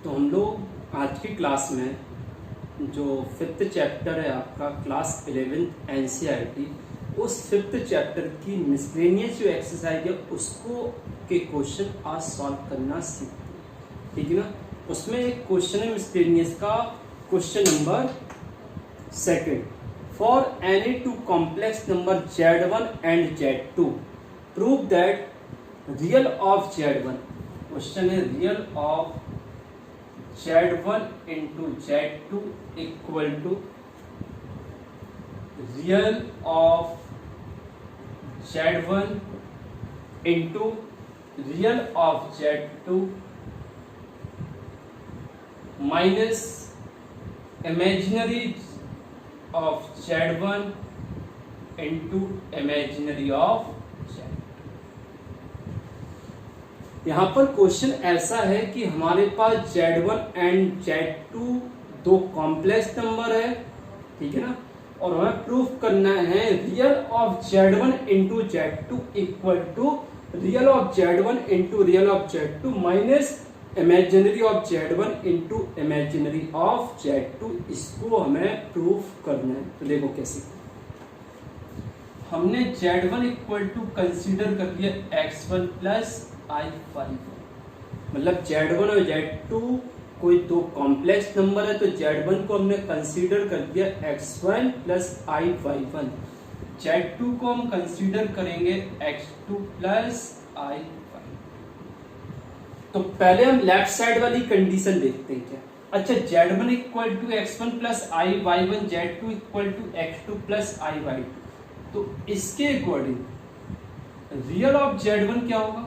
तो हम लोग आज की क्लास में जो फिफ्थ चैप्टर है आपका क्लास 11th एनसीईआरटी, उस फिफ्थ चैप्टर की मिसलेनियस जो एक्सरसाइज है उसको के क्वेश्चन आज सॉल्व करना सीखते हैं, ठीक है ना। उसमें एक क्वेश्चन है मिसलेनियस का, question number 2। For any two complex number Z1 and Z2 prove that real of Z1, question है real of Z1 into Z2 equal to real of Z1 into real of Z2 minus imaginary of Z1 into imaginary of Z2। यहाँ पर question ऐसा है कि हमारे पास Z1 and Z2 दो complex number है, ठीक है ना, और हमें प्रूफ करना है real of Z1 into Z2 equal to real of Z1 into real of Z2 minus imaginary of Z1 into imaginary of Z2। इसको हमें प्रूफ करना है। तो देखो कैसे, हमने Z1 इक्वल टू कंसीडर कर लिया x1 प्लस I5, मतलब Z1 और Z2 कोई दो कॉम्प्लेक्स नंबर है तो Z1 को हमने कंसीडर कर दिया x1 प्लस I5, Z2 को हम कंसीडर करेंगे x2 प्लस I5। तो पहले हम लेफ्ट साइड वाली कंडीशन देखते हैं क्या। अच्छा, Z1 equal to x1 plus I1, Z2 equal to x2 plus I2, तो इसके अकॉर्डिंग रियल ऑफ Z1 क्या होगा,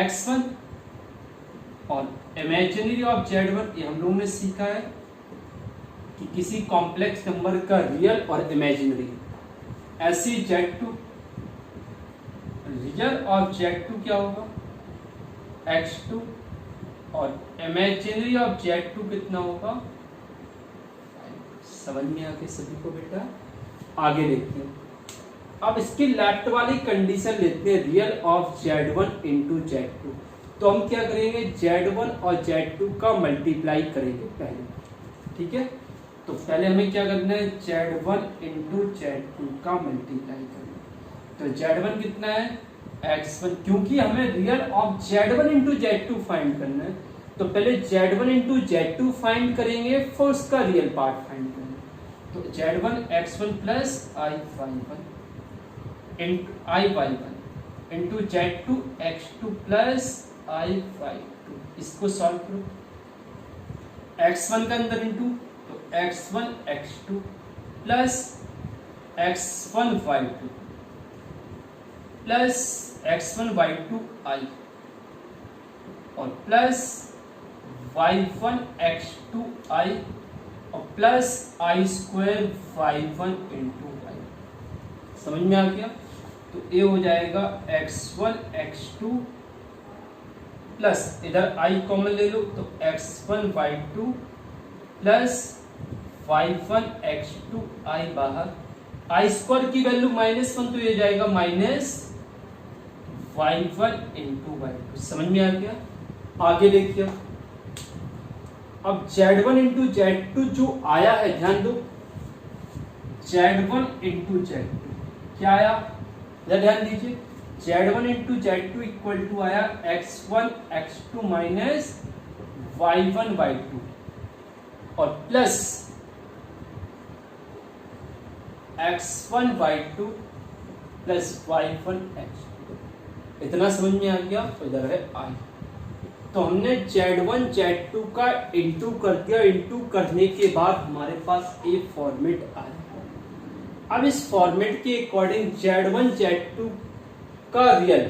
x1, और इमेजिनरी ऑफ Z1 ये हम लोगों ने सीखा है कि किसी कॉम्प्लेक्स नंबर का रियल और इमेजिनरी। ऐसी Z2, रियल ऑफ Z2 क्या होगा, x2, और इमेजिनरी ऑफ Z2 कितना होगा। समझ में आ गया सभी को बेटा। आगे देखते हैं, अब इसकी लेफ्ट वाली कंडीशन लेते हैं real of Z1 into Z2। तो हम क्या करेंगे, Z1 और Z2 का मल्टीप्लाई करेंगे पहले, ठीक है। तो पहले हमें क्या करना है, Z1 इंटू Z2 का मल्टीप्लाई करना। तो Z1 कितना है, x1, क्योंकि हमें real of Z1 into Z2 find करना है तो पहले Z1 इंटू Z2 फाइंड करेंगे, फिर उसका रियल पार्ट फाइंड करेंगे। तो Z1 x1 plus I1 into Z2 x2 plus I2, इसको सॉल्व करो। x1 का अंदर इंटू, तो x1 x2 plus x1 y2 plus x1 y2 I, और प्लस y1 x2 I, और plus I square y1 into I। समझ में आ गया। तो ये हो जाएगा x1 x2 प्लस इधर I कॉमन ले लो तो x1 y2 plus y1 x2 I बाहर, I स्क्वायर की वैल्यू -1 तो ये जाएगा माइनस y1 इंटू y2। समझ में आ गया। आगे देखिए, अब Z1 इंटू Z2 जो आया है, ध्यान दो, Z1 इंटू Z2 क्या आया, ध्यान दीजिए, Z1 into Z2 equal to आया x1 x2 minus y1 y2, और plus x1 y2 plus y1 x2। इतना समझ में आ गया। तो इधर है I। तो हमने Z1 Z2 का इंटू कर दिया, इंटू करने के बाद हमारे पास एक फॉर्मेट आया। अब इस फॉर्मेट के अकॉर्डिंग Z1 Z2 का रियल,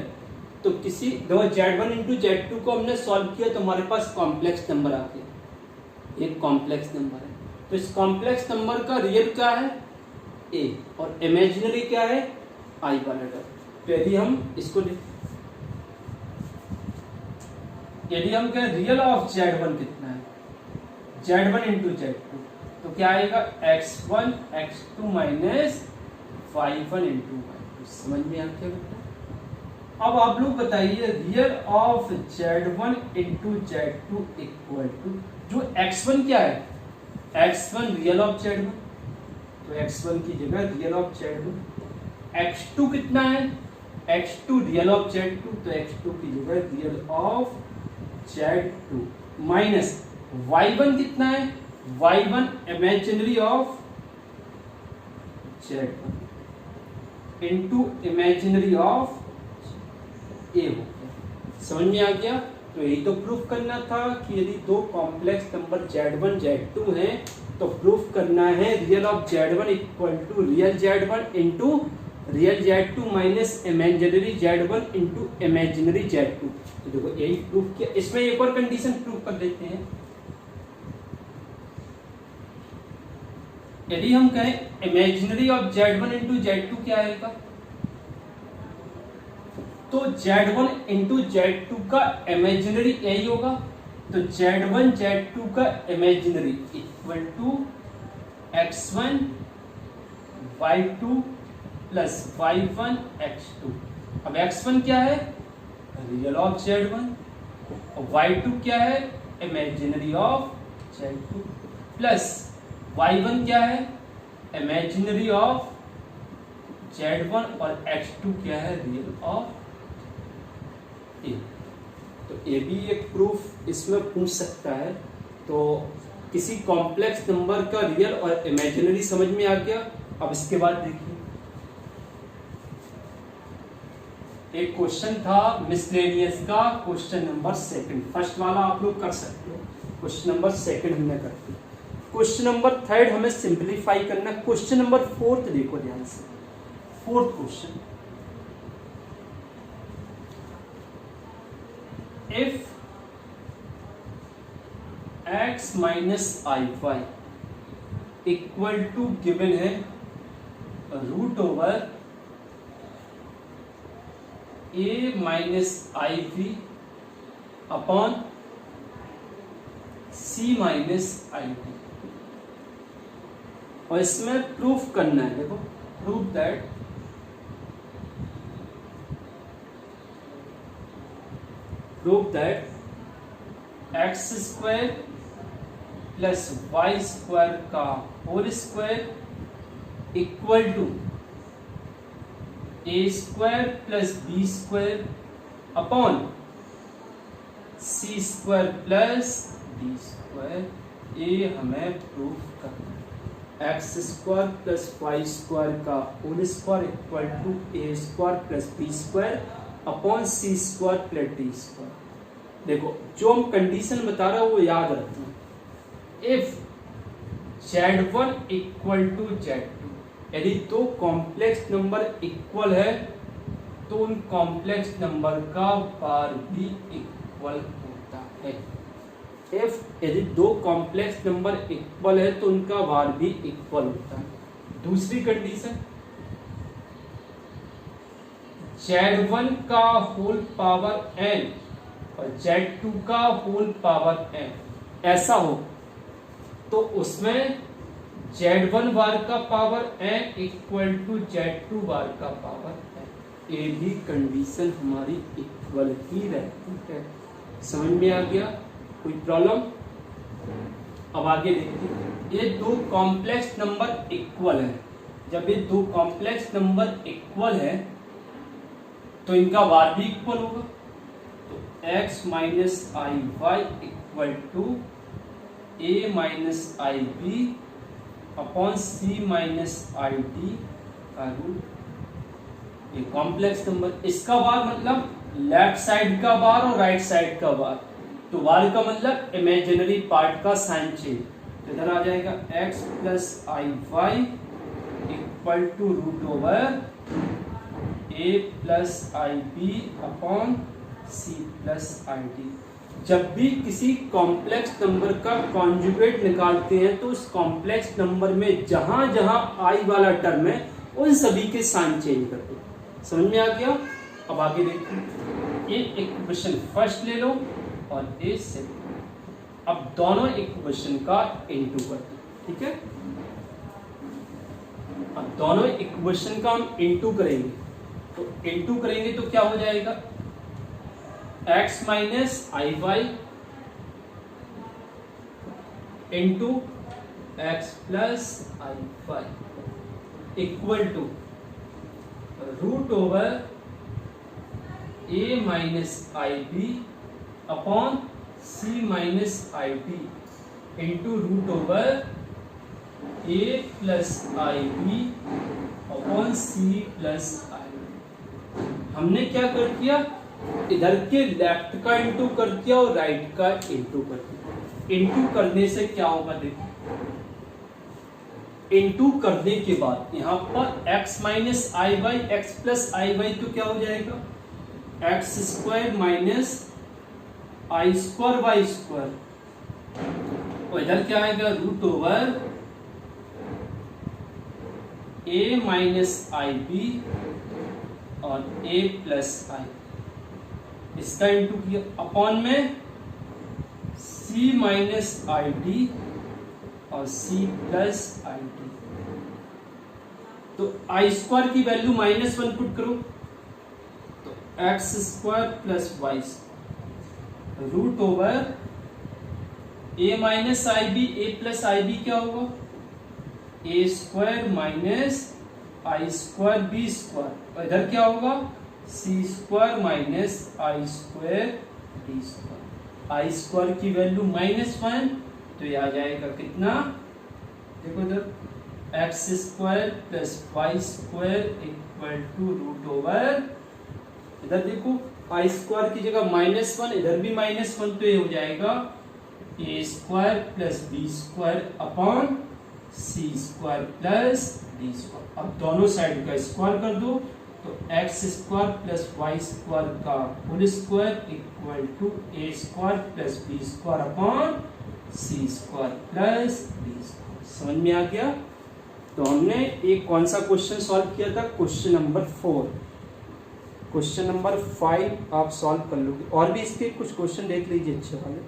तो किसी दो Z1 इंटू Z2 को हमने सॉल्व किया तो हमारे पास कॉम्प्लेक्स नंबर आ गया, एक कॉम्प्लेक्स नंबर है। तो इस कॉम्प्लेक्स नंबर का रियल क्या है, A, और इमेजिनरी क्या है, I वाला टर्म। तो यदि हम इसको कहें रियल ऑफ Z1 कितना है, Z1 इंटू Z2, तो क्या आएगा, x1 x2 minus y1 into y2। समझ में आ गया बेटा। अब आप लोग बताइए real of Z1 into Z2 equal to, जो X1 क्या है, X1 रियल ऑफ Z1, तो X1 की जगह रियल ऑफ Z1, X2 कितना है, X2 रियल ऑफ Z2, तो X2 की जगह real of Z2 minus Y1 कितना है, Y1 imaginary of Z1 into imaginary of a हो गया। समझ में आ गया? तो यही तो प्रूफ करना था कि यदि दो कॉम्प्लेक्स नंबर Z1 Z2 हैं तो प्रूफ करना है real of Z1 equal to real Z1 into real Z2 minus imaginary Z1 into imaginary Z2। तो देखो यही प्रूफ किया। इसमें एक और कंडीशन प्रूफ कर लेते हैं। यदि हम कहें imaginary of Z1 into Z2 क्या आएगा, तो Z1 इंटू Z2 का इमेजिनरी यही होगा, तो Z1 Z2 का imaginary equal to X1 Y2 plus Y1 X2। अब X1 क्या है, रियल ऑफ Z1, और Y2 क्या है, imaginary of Z2, plus Y1 क्या है, इमेजिनरी ऑफ Z1, और X2 क्या है, रियल ऑफ ए। तो ये भी एक प्रूफ इसमें पूछ सकता है। तो किसी कॉम्प्लेक्स नंबर का रियल और इमेजिनरी समझ में आ गया। अब इसके बाद देखिए, एक क्वेश्चन था मिसलेनियस का, क्वेश्चन नंबर 2। फर्स्ट वाला आप लोग कर सकते हो, क्वेश्चन नंबर 2 हमने कर दिया। क्वेश्चन नंबर 3 हमें सिंप्लीफाई करना। क्वेश्चन नंबर 4 देखो ध्यान से, 4th question, if x minus iy equal to given है root over a minus iv upon c minus id, और इसमें प्रूफ करना है। देखो proof that x square plus y square का whole square equal to a square plus b square upon c square plus d square, ये हमें proof करना है। X square plus y square का whole square equal to a square plus b square upon c square plus d square. देखो जो हम condition बता रहा हूं वो याद रखना। If Z1 equal to Z2, यदि दो कॉम्प्लेक्स नंबर इक्वल है तो उन कॉम्प्लेक्स नंबर का बार भी इक्वल होता है। इफ यदि दो कॉम्प्लेक्स नंबर इक्वल है तो उनका बार भी इक्वल होता है। दूसरी कंडीशन, Z1 का होल पावर n और Z2 का होल पावर n ऐसा हो तो उसमें Z1 बार का power n equal to Z2 bar का पावर n, ये भी कंडीशन हमारी इक्वल ही रहती है। समझ में आ गया? कोई प्रॉब्लम? अब आगे देखिए, ये दो कॉम्प्लेक्स नंबर इक्वल है। जब ये दो कॉम्प्लेक्स नंबर इक्वल है तो इनका बार भी इक्वल होगा। तो x minus i y equal to a minus i b upon c minus i d का रूट। ये कॉम्प्लेक्स नंबर, इसका बार मतलब लेफ्ट साइड का बार और राइट साइड का बार। तो बार का मतलब इमेजिनरी पार्ट का साइन चेंज। इधर आ जाएगा x plus i y equal to root over a plus i b upon c plus i d. जब भी किसी कॉम्प्लेक्स नंबर का कॉन्जुगेट निकालते हैं तो उस कॉम्प्लेक्स नंबर में जहां जहां i वाला टर्म है उन सभी के साइन चेंज करते हैं। समझ में आ गया? अब आगे देखिए, ये इक्वेशन फर्स्ट ले लो और ये सेकंड। अब दोनों इक्वेशन का इनटू करते हैं, ठीक है? अब दोनों इक्वेशन का हम इनटू करेंगे तो इनटू करेंगे तो क्या हो जाएगा, x minus i y into x plus i y equal to root over a minus i b upon c minus i d into root over a plus i b upon c plus i d. हमने क्या कर दिया, इधर के left का into कर दिया और राइट का इंटू कर दिया। इंटू करने से क्या होगा, देखो इंटू करने के बाद यहां पर x minus i y x plus i y तो क्या हो जाएगा, x square minus i square y square, और इधर क्या आएगा root over a minus i b और a प्लस आई, इसका इंटू किया अपॉन में c माइनस आई डी और c प्लस आई डी। तो आई स्क्वायर की वैल्यू -1 पुट करो तो x square plus y root over a minus i b A plus i b क्या होगा, a square minus i square b square, और इधर क्या होगा c square minus i square d square. I square की value -1 तो ये आ जाएगा कितना, देखो इधर x square plus y square equal to root over, इधर देखो आई स्क्वायर की जगह -1, इधर भी -1 तो ये हो जाएगा a square plus b square upon c square plus d square. अब दोनों साइड का स्क्वायर कर दो तो x square plus y square का whole square equal to a square plus b square upon c square plus d square. समझ में आ गया। तो हमने एक कौन सा क्वेश्चन सॉल्व किया था, क्वेश्चन नंबर 4। क्वेश्चन नंबर 5 आप सॉल्व कर लोगे, और भी इसके कुछ क्वेश्चन देख लीजिए अच्छे वाले।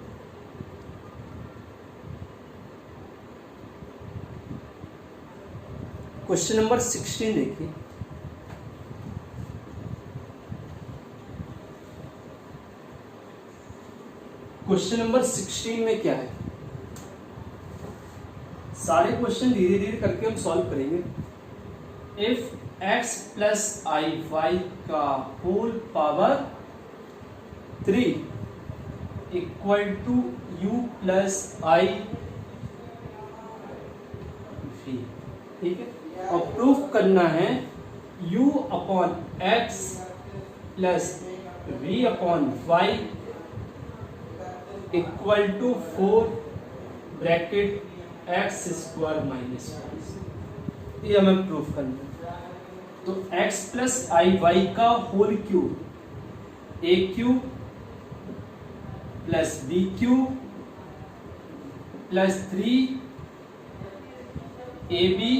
क्वेश्चन नंबर 16 देखिए। क्वेश्चन नंबर 16 में क्या है, सारे क्वेश्चन धीरे धीरे करके हम सॉल्व करेंगे। If x plus i y का whole power 3 equal to u plus i v, ठीक है। और प्रूफ करना है u upon x plus v upon y equal to 4 bracket x square minus y, ये हमें प्रूफ करना है। तो x प्लस आई वाई का whole cube a cube plus b cube plus 3 a b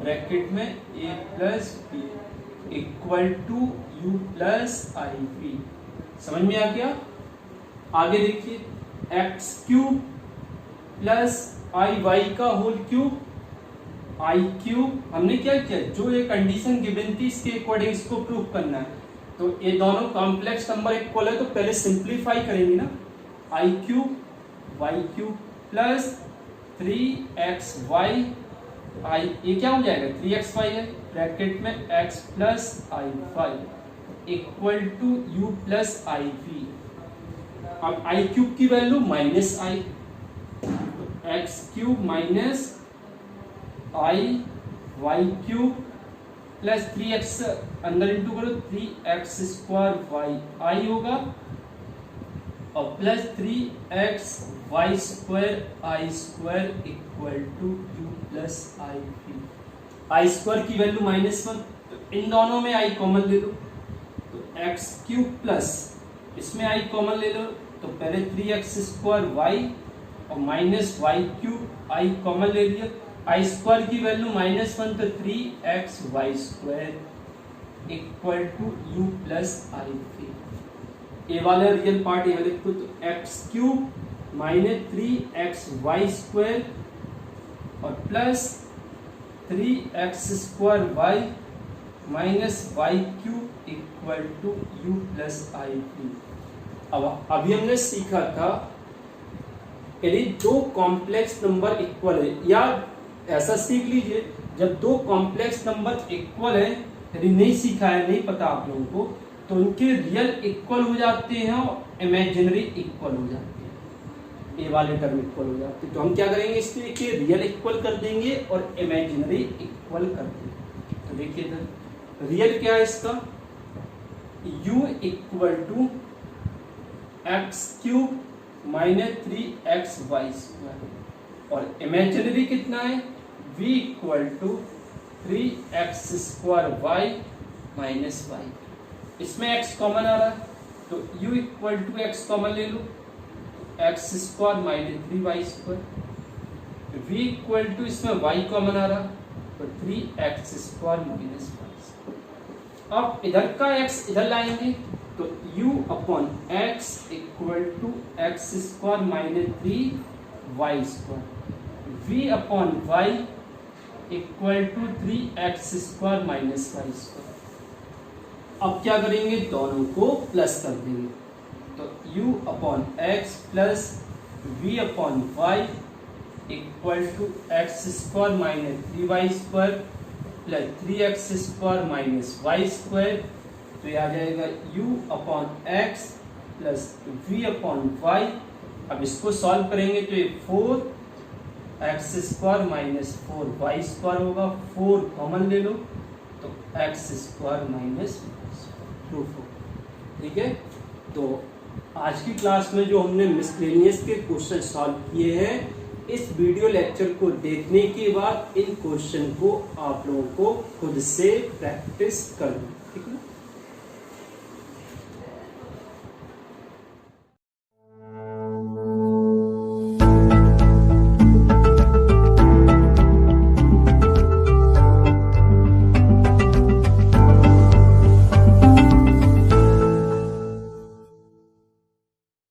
bracket में a plus b equal to u plus i B. समझ में आ गया। आगे देखिए x cube plus i y का होल क्यूब आई cube, हमने क्या किया, जो ये कंडीशन गिवन थी इसके अकॉर्डिंग इसको प्रूफ करना है। तो ये दोनों कॉम्प्लेक्स नंबर इक्वल है तो पहले सिंप्लीफाई करेंगे ना, i cube y cube plus 3xy i, ये क्या हो जाएगा 3xy है ब्रैकेट में x plus i y equal to u plus i v. अब आई क्यूब की वैल्यू माइनस आई, तो x cube minus i y cube plus 3x अंदर इंटू करो 3x स्क्वायर वाई आई होगा और plus 3x y square i square equal to u plus i v. I square की value -1 तो इन दोनों में आई common ले लो, तो एक्स क्यूब प्लस इसमें आई कॉमन ले लो तो पहले 3x स्क्वायर वाई और minus y cube i common ले लिया। आई स्क्वायर की वैल्यू -1 तो 3x y square equal to u plus i v. ए वाला रियल पार्ट ये लिखो तो x cube minus 3x y square और plus 3x square y minus y cube equal to u plus i v. अब अभी हमने सीखा था यदि दो कॉम्प्लेक्स नंबर इक्वल है, या ऐसा सीख लीजिए जब दो कॉम्प्लेक्स नंबर इक्वल है, यदि नहीं सीखा है, नहीं पता आप लोगों को, तो उनके रियल इक्वल हो जाते हैं और इमेजिनरी इक्वल हो जाते हैं, ए वाले टर्म इक्वल हो जाते हैं। तो हम क्या करेंगे इसके कि रियल इक्वल कर देंगे और इमेजिनरी इक्वल कर देंगे। तो देखिए इधर रियल क्या है इसका, u equal to x cube minus 3xy² और इमेजिनरी कितना है, v equal to 3x² minus y. इसमें x कॉमन आ रहा है तो u equal to x common ले लो, x² minus 3y²। v equal to इसमें y कॉमन आ रहा तो 3x² माइनस y²। अब इधर का x इधर लाएंगे तो u upon x equal to x² minus 3y²। v upon y equal to 3x² minus y²। अब क्या करेंगे, दोनों को प्लस कर देंगे तो u upon x plus v upon y equal to x² minus 3y² plus 3x² minus y²। तो ये आ जाएगा u upon x plus v upon y. अब इसको सॉल्व करेंगे तो ये 4x² माइनस 4y² होगा, 4 कॉमन ले लो तो x² माइनस 2। ठीक है, तो आज की क्लास में जो हमने मिसलेनियस के क्वेश्चन सॉल्व किए हैं, इस वीडियो लेक्चर को देखने के बाद इन क्वेश्चन को आप लोगों को खुद से प्रैक्टिस करना। ठीक है।